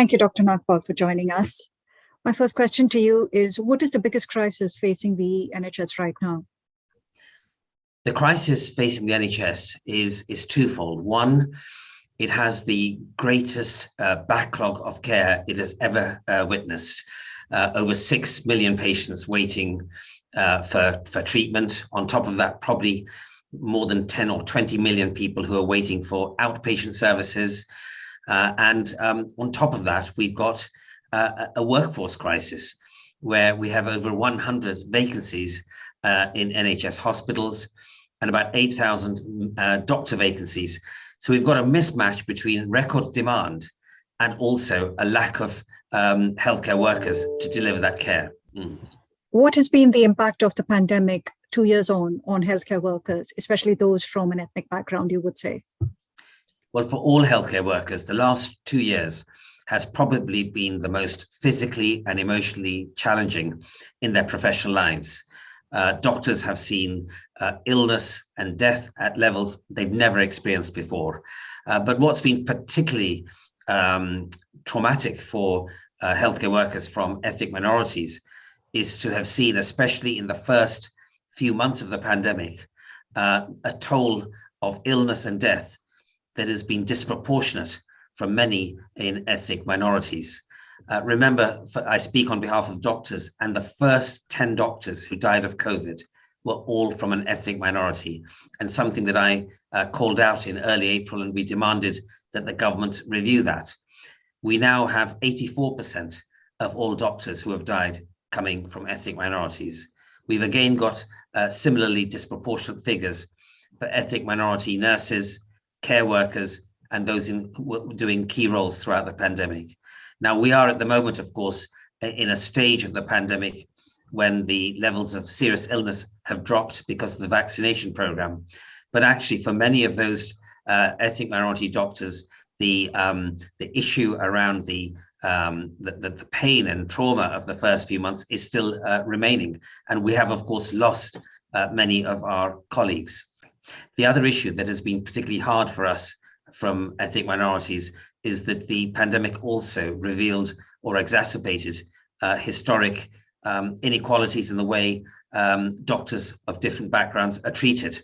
Thank you, Dr. Nagpaul, for joining us. My first question to you is, what is the biggest crisis facing the NHS right now? The crisis facing the NHS is twofold. One, it has the greatest backlog of care it has ever witnessed. Over 6 million patients waiting for treatment. On top of that, probably more than 10 or 20 million people who are waiting for outpatient services. And on top of that, we've got a workforce crisis where we have over 100 vacancies in NHS hospitals and about 8,000 doctor vacancies. So we've got a mismatch between record demand and also a lack of healthcare workers to deliver that care. What has been the impact of the pandemic 2 years on healthcare workers, especially those from an ethnic background, you would say? Well, for all healthcare workers, the last 2 years has probably been the most physically and emotionally challenging in their professional lives. Doctors have seen illness and death at levels they've never experienced before. But what's been particularly traumatic for healthcare workers from ethnic minorities is to have seen, especially in the first few months of the pandemic, a toll of illness and death that has been disproportionate from many in ethnic minorities. Remember, I speak on behalf of doctors, and the first 10 doctors who died of COVID were all from an ethnic minority, and something that I called out in early April, and we demanded that the government review that. We now have 84% of all doctors who have died coming from ethnic minorities. We've again got similarly disproportionate figures for ethnic minority nurses, care workers, and those doing key roles throughout the pandemic. Now, we are at the moment, of course, in a stage of the pandemic when the levels of serious illness have dropped because of the vaccination program. But actually, for many of those ethnic minority doctors, the issue around the pain and trauma of the first few months is still remaining. And we have, of course, lost many of our colleagues. The other issue that has been particularly hard for us from ethnic minorities is that the pandemic also revealed or exacerbated historic inequalities in the way doctors of different backgrounds are treated.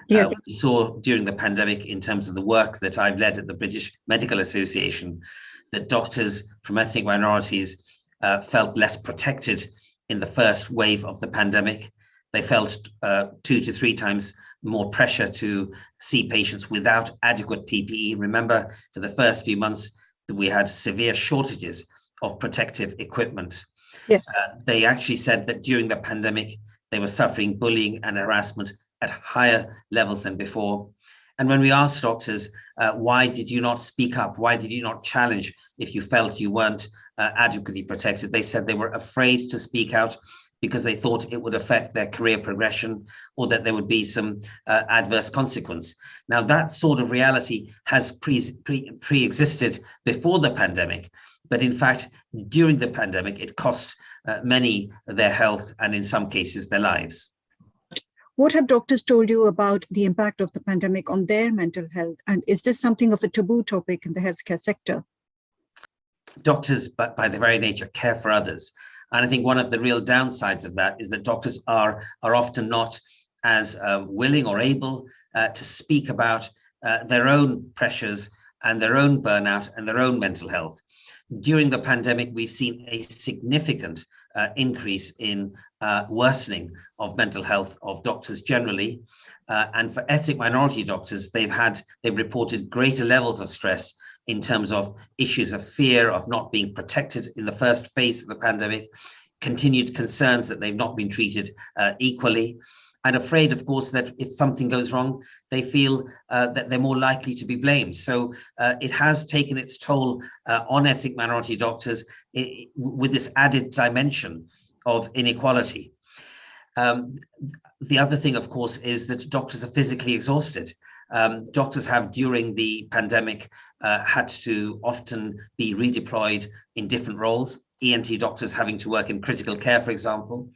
Yeah. We saw during the pandemic, in terms of the work that I've led at the British Medical Association, that doctors from ethnic minorities felt less protected in the first wave of the pandemic. They felt 2 to 3 times more pressure to see patients without adequate PPE. Remember, for the first few months, that we had severe shortages of protective equipment. Yes. They actually said that during the pandemic, they were suffering bullying and harassment at higher levels than before. And when we asked doctors, why did you not speak up? Why did you not challenge if you felt you weren't adequately protected? They said they were afraid to speak out because they thought it would affect their career progression or that there would be some adverse consequence. Now, that sort of reality has pre-existed before the pandemic, but in fact, during the pandemic, it cost many their health and in some cases their lives. What have doctors told you about the impact of the pandemic on their mental health? And is this something of a taboo topic in the healthcare sector? Doctors, by their very nature, care for others. And I think one of the real downsides of that is that doctors are often not as willing or able to speak about their own pressures and their own burnout and their own mental health. During the pandemic, we've seen a significant increase in worsening of mental health of doctors generally. And for ethnic minority doctors, they've reported greater levels of stress in terms of issues of fear of not being protected in the first phase of the pandemic, continued concerns that they've not been treated equally, and afraid, of course, that if something goes wrong, they feel that they're more likely to be blamed. So it has taken its toll on ethnic minority doctors with this added dimension of inequality. The other thing, of course, is that doctors are physically exhausted. Doctors have, during the pandemic, had to often be redeployed in different roles, ENT doctors having to work in critical care, for example.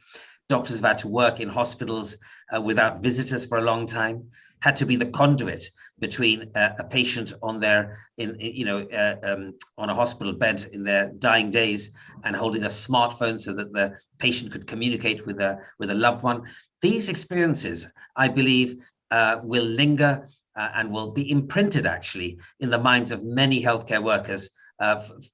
Doctors have had to work in hospitals without visitors for a long time, had to be the conduit between a patient on their, on a hospital bed in their dying days and holding a smartphone so that the patient could communicate with a loved one. These experiences, I believe, will linger and will be imprinted actually in the minds of many healthcare workers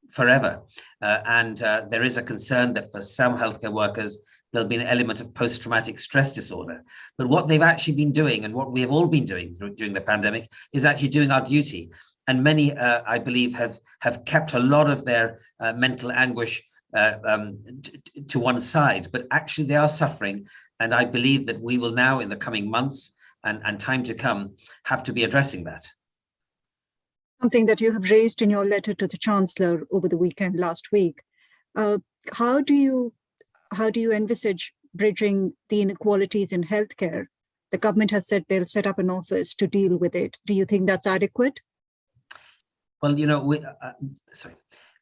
forever. And there is a concern that for some healthcare workers, there'll be an element of post-traumatic stress disorder. But what they've actually been doing, and what we have all been doing during the pandemic, is actually doing our duty. And many, I believe, have kept a lot of their mental anguish to one side, but actually they are suffering. And I believe that we will now, in the coming months and time to come, have to be addressing that. Something that you have raised in your letter to the Chancellor over the weekend last week. How do you envisage bridging the inequalities in healthcare? The government has said they'll set up an office to deal with it. Do you think that's adequate? Well,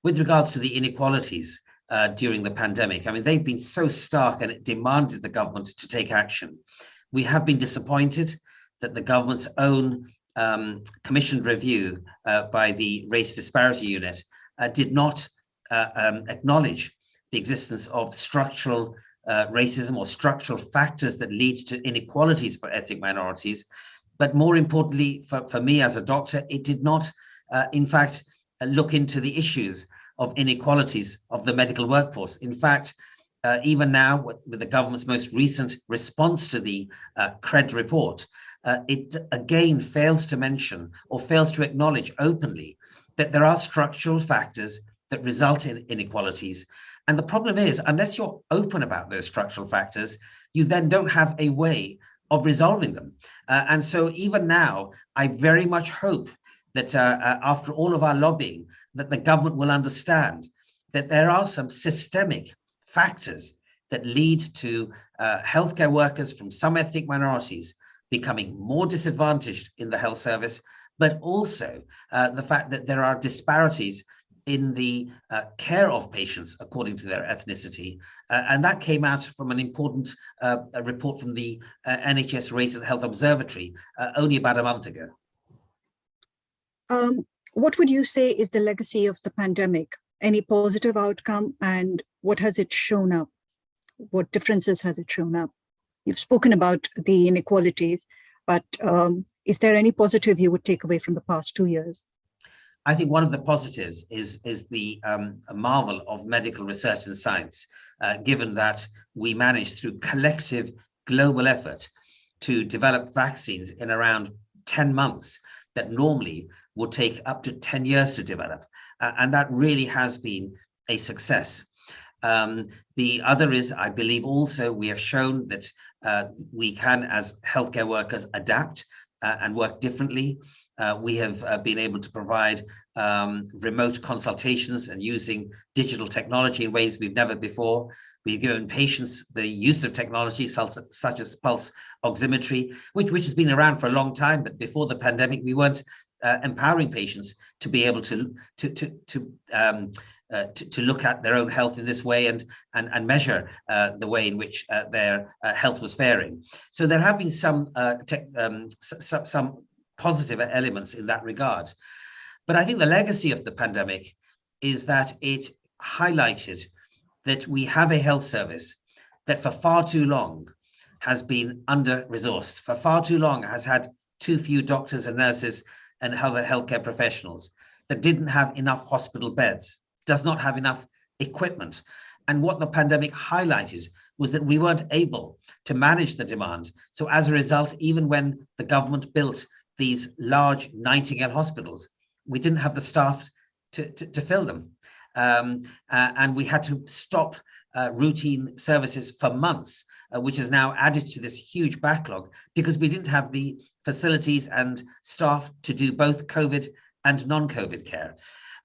with regards to the inequalities during the pandemic, I mean, they've been so stark and it demanded the government to take action. We have been disappointed that the government's own commissioned review by the Race Disparity Unit did not acknowledge the existence of structural racism or structural factors that lead to inequalities for ethnic minorities. But more importantly, for me as a doctor, it did not, in fact, look into the issues of inequalities of the medical workforce. In fact, even now, with the government's most recent response to the CRED report, it again fails to mention or fails to acknowledge openly that there are structural factors that result in inequalities. And the problem is, unless you're open about those structural factors, you then don't have a way of resolving them. And so even now, I very much hope that after all of our lobbying, that the government will understand that there are some systemic factors that lead to healthcare workers from some ethnic minorities becoming more disadvantaged in the health service, but also the fact that there are disparities in the care of patients according to their ethnicity. And that came out from an important report from the NHS Race and Health Observatory only about a month ago. What would you say is the legacy of the pandemic? Any positive outcome, and what has it shown up? What differences has it shown up? You've spoken about the inequalities, but is there any positive you would take away from the past 2 years? I think one of the positives is the marvel of medical research and science, given that we managed through collective global effort to develop vaccines in around 10 months that normally would take up to 10 years to develop. And that really has been a success. The other is, I believe also, we have shown that we can, as healthcare workers, adapt and work differently. We have been able to provide remote consultations and using digital technology in ways we've never before. We've given patients the use of technology such as pulse oximetry, which has been around for a long time, but before the pandemic, we weren't empowering patients to be able to look at their own health in this way and measure the way in which their health was faring. So there have been some positive elements in that regard. But I think the legacy of the pandemic is that it highlighted that we have a health service that for far too long has been under-resourced, for far too long has had too few doctors and nurses and other healthcare professionals, that didn't have enough hospital beds, does not have enough equipment. And what the pandemic highlighted was that we weren't able to manage the demand. So as a result, even when the government built these large Nightingale hospitals, we didn't have the staff to fill them. And we had to stop routine services for months, which has now added to this huge backlog because we didn't have the facilities and staff to do both COVID and non-COVID care.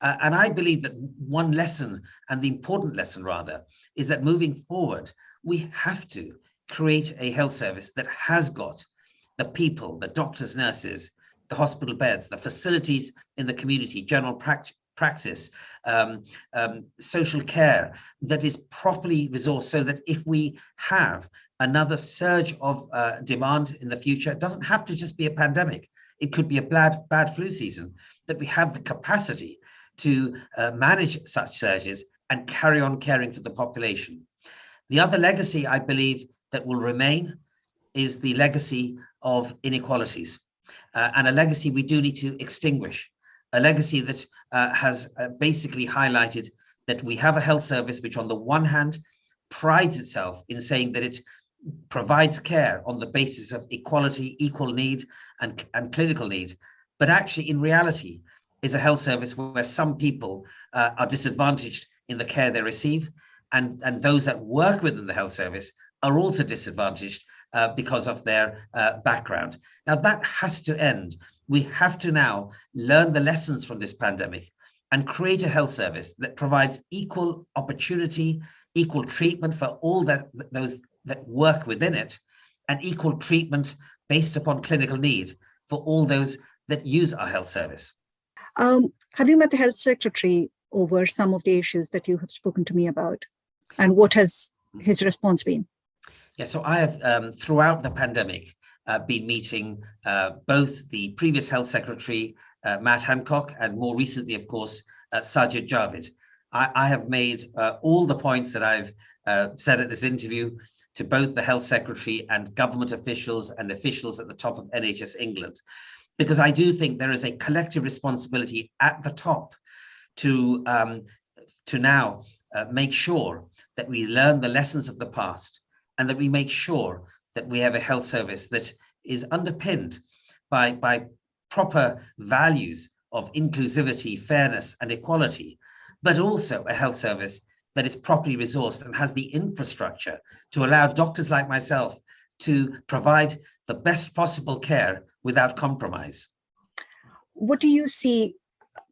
And I believe that one lesson, and the important lesson rather, is that moving forward, we have to create a health service that has got the people, the doctors, nurses, the hospital beds, the facilities in the community, general practice, social care that is properly resourced, so that if we have another surge of demand in the future, it doesn't have to just be a pandemic. It could be a bad flu season, that we have the capacity to manage such surges and carry on caring for the population. The other legacy, I believe, that will remain is the legacy of inequalities, and a legacy we do need to extinguish, a legacy that has basically highlighted that we have a health service which on the one hand prides itself in saying that it provides care on the basis of equality, equal need, and clinical need, but actually in reality is a health service where some people are disadvantaged in the care they receive, and those that work within the health service are also disadvantaged because of their background. Now that has to end. We have to now learn the lessons from this pandemic and create a health service that provides equal opportunity, equal treatment for all those that work within it, and equal treatment based upon clinical need for all those that use our health service. Have you met the health secretary over some of the issues that you have spoken to me about? And what has his response been? Yeah, so I have, throughout the pandemic, been meeting both the previous health secretary, Matt Hancock, and more recently, of course, Sajid Javid. I have made all the points that I've said at this interview to both the health secretary and government officials and officials at the top of NHS England, because I do think there is a collective responsibility at the top to now make sure that we learn the lessons of the past, and that we make sure that we have a health service that is underpinned by proper values of inclusivity, fairness, and equality, but also a health service that is properly resourced and has the infrastructure to allow doctors like myself to provide the best possible care without compromise. What do you see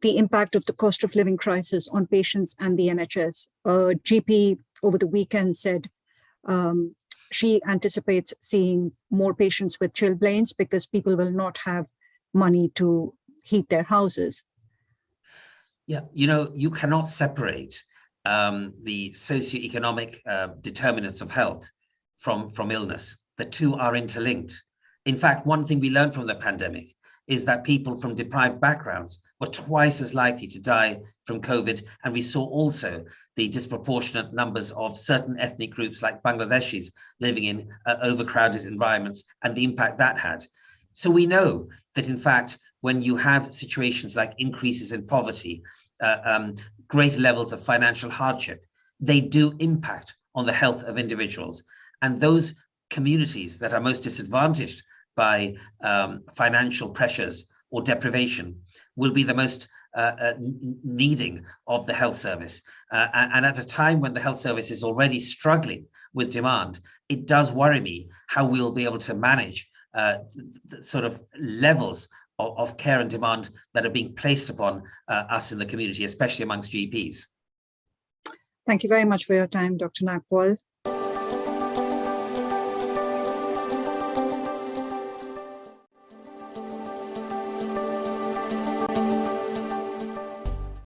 the impact of the cost of living crisis on patients and the NHS? A GP over the weekend said she anticipates seeing more patients with chilblains because people will not have money to heat their houses. Yeah, you cannot separate the socioeconomic determinants of health from illness. The two are interlinked. In fact, one thing we learned from the pandemic is that people from deprived backgrounds were twice as likely to die from COVID. And we saw also the disproportionate numbers of certain ethnic groups like Bangladeshis living in overcrowded environments and the impact that had. So we know that, in fact, when you have situations like increases in poverty, greater levels of financial hardship, they do impact on the health of individuals. And those communities that are most disadvantaged by financial pressures or deprivation will be the most needing of the health service. And at a time when the health service is already struggling with demand, it does worry me how we'll be able to manage the sort of levels of care and demand that are being placed upon us in the community, especially amongst GPs. Thank you very much for your time, Dr. Nagpaul.